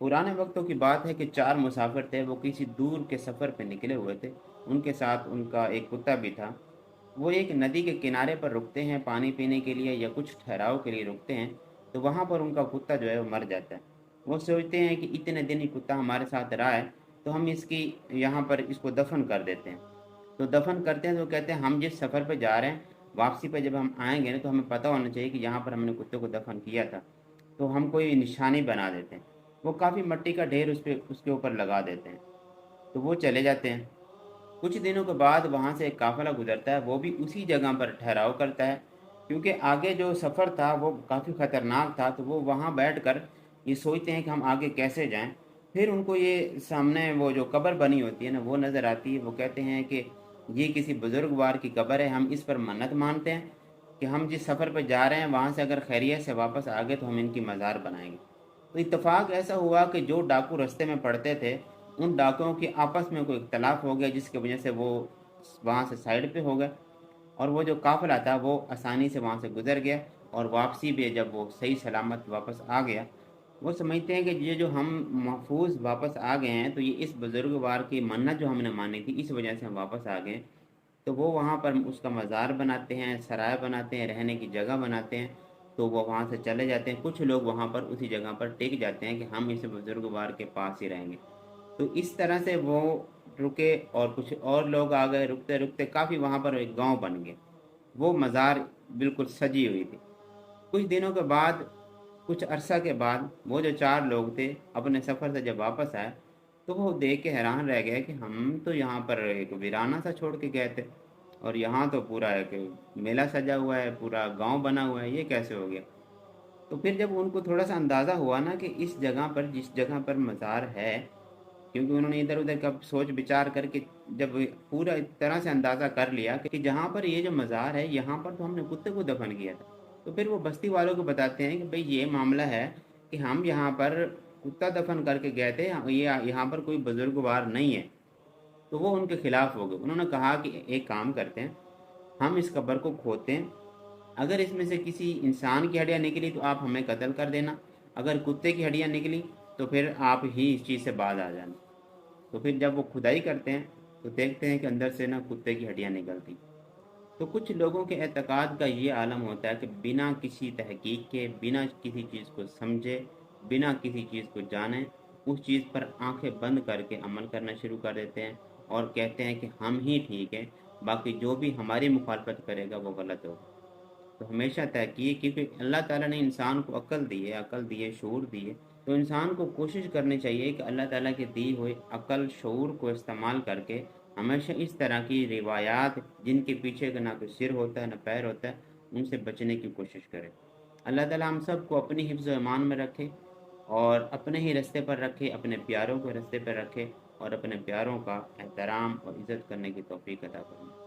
पुराने वक्तों की बात है कि चार मुसाफिर थे, वो किसी दूर के सफ़र पे निकले हुए थे। उनके साथ उनका एक कुत्ता भी था। वो एक नदी के किनारे पर रुकते हैं पानी पीने के लिए या कुछ ठहराव के लिए रुकते हैं। तो वहाँ पर उनका कुत्ता जो है वो मर जाता है। वो सोचते हैं कि इतने दिन ये कुत्ता हमारे साथ रहा है, तो हम इसकी यहाँ पर इसको दफन कर देते हैं। तो दफन करते हैं तो कहते हैं हम जिस सफ़र पे जा रहे हैं, वापसी पे जब हम आएंगे ना, तो हमें पता होना चाहिए कि यहाँ पर हमने कुत्ते को दफन किया था। तो हम कोई निशानी बना देते हैं। वो काफ़ी मिट्टी का ढेर उसके ऊपर लगा देते हैं। तो वो चले जाते हैं। कुछ दिनों के बाद वहाँ से एक काफ़िला गुजरता है, वो भी उसी जगह पर ठहराव करता है। क्योंकि आगे जो सफ़र था वो काफ़ी ख़तरनाक था, तो वो वहाँ बैठकर ये सोचते हैं कि हम आगे कैसे जाएं। फिर उनको ये सामने वो जो कब्र बनी होती है ना, वो नज़र आती है। वो कहते हैं कि ये किसी बुजुर्गवार की कब्र है, हम इस पर मन्नत मानते हैं कि हम जिस सफ़र पर जा रहे हैं वहाँ से अगर खैरियत से वापस आ गए तो हम इनकी मज़ार बनाएंगे। तो इत्तेफाक ऐसा हुआ कि जो डाकू रास्ते में पड़ते थे, उन डाकुओं की आपस में कोई इख्तलाफ हो गया, जिसकी वजह से वो वहाँ से साइड पे हो गए। और वो जो काफिला था वो आसानी से वहाँ से गुजर गया। और वापसी भी जब वो सही सलामत वापस आ गया, वो समझते हैं कि ये जो हम महफूज वापस आ गए हैं, तो ये इस बुजुर्गवार की मन्नत जो हमने मानी थी, इस वजह से हम वापस आ गए। तो वो वहाँ पर उसका मज़ार बनाते हैं, सराय बनाते हैं, रहने की जगह बनाते हैं। तो वो वहाँ से चले जाते हैं। कुछ लोग वहाँ पर उसी जगह पर टिक जाते हैं कि हम इस बुजुर्गवार के पास ही रहेंगे। तो इस तरह से वो रुके और कुछ और लोग आ गए। रुकते रुकते काफ़ी वहाँ पर एक गांव बन गया। वो मज़ार बिल्कुल सजी हुई थी। कुछ दिनों के बाद, कुछ अरसा के बाद, वो जो चार लोग थे अपने सफ़र से जब वापस आए, तो वो देख के हैरान रह गए कि हम तो यहाँ पर एक वीराना सा छोड़ के गए थे, और यहाँ तो पूरा एक मेला सजा हुआ है, पूरा गांव बना हुआ है, ये कैसे हो गया। तो फिर जब उनको थोड़ा सा अंदाज़ा हुआ ना कि इस जगह पर, जिस जगह पर मज़ार है, क्योंकि उन्होंने इधर उधर का सोच विचार करके जब पूरा तरह से अंदाज़ा कर लिया कि जहाँ पर ये जो मज़ार है, यहाँ पर तो हमने कुत्ते को दफन किया था। तो फिर वो बस्ती वालों को बताते हैं कि भाई ये मामला है कि हम यहाँ पर कुत्ता दफन करके गए थे, ये यहाँ पर कोई बुजुर्गवार नहीं है। तो वो उनके खिलाफ हो गए। उन्होंने कहा कि एक काम करते हैं, हम इस कब्र को खोदते हैं। अगर इसमें से किसी इंसान की हड्डियाँ निकली तो आप हमें कत्ल कर देना। अगर कुत्ते की हड्डियाँ निकली तो फिर आप ही इस चीज़ से बाज आ जाना। तो फिर जब वो खुदाई करते हैं तो देखते हैं कि अंदर से ना कुत्ते की हड्डियाँ निकलती। तो कुछ लोगों के एतक़ाद का ये आलम होता है कि बिना किसी तहकीक के, बिना किसी चीज़ को समझे, बिना किसी चीज़ को जाने, उस चीज़ पर आंखें बंद करके अमल करना शुरू कर देते हैं और कहते हैं कि हम ही ठीक हैं, बाकी जो भी हमारी मुखालफत करेगा वो गलत होगा। तो हमेशा तहकीक, क्योंकि अल्लाह ताला ने इंसान को अकल दी है, शऊर दी है। तो इंसान को कोशिश करनी चाहिए कि अल्लाह ताला के दी हुई अकल, शऊर को इस्तेमाल करके हमेशा इस तरह की रिवायात, जिनके पीछे का ना कोई सिर होता है ना पैर होता है, उनसे बचने की कोशिश करे। अल्लाह ताला हम सबको अपनी हिफ्ज़ व ईमान में रखे और अपने ही रास्ते पर रखे, अपने प्यारों के रास्ते पर रखे और अपने प्यारों का एहतराम और इज़्ज़त करने की तौफीक अता फरमाए।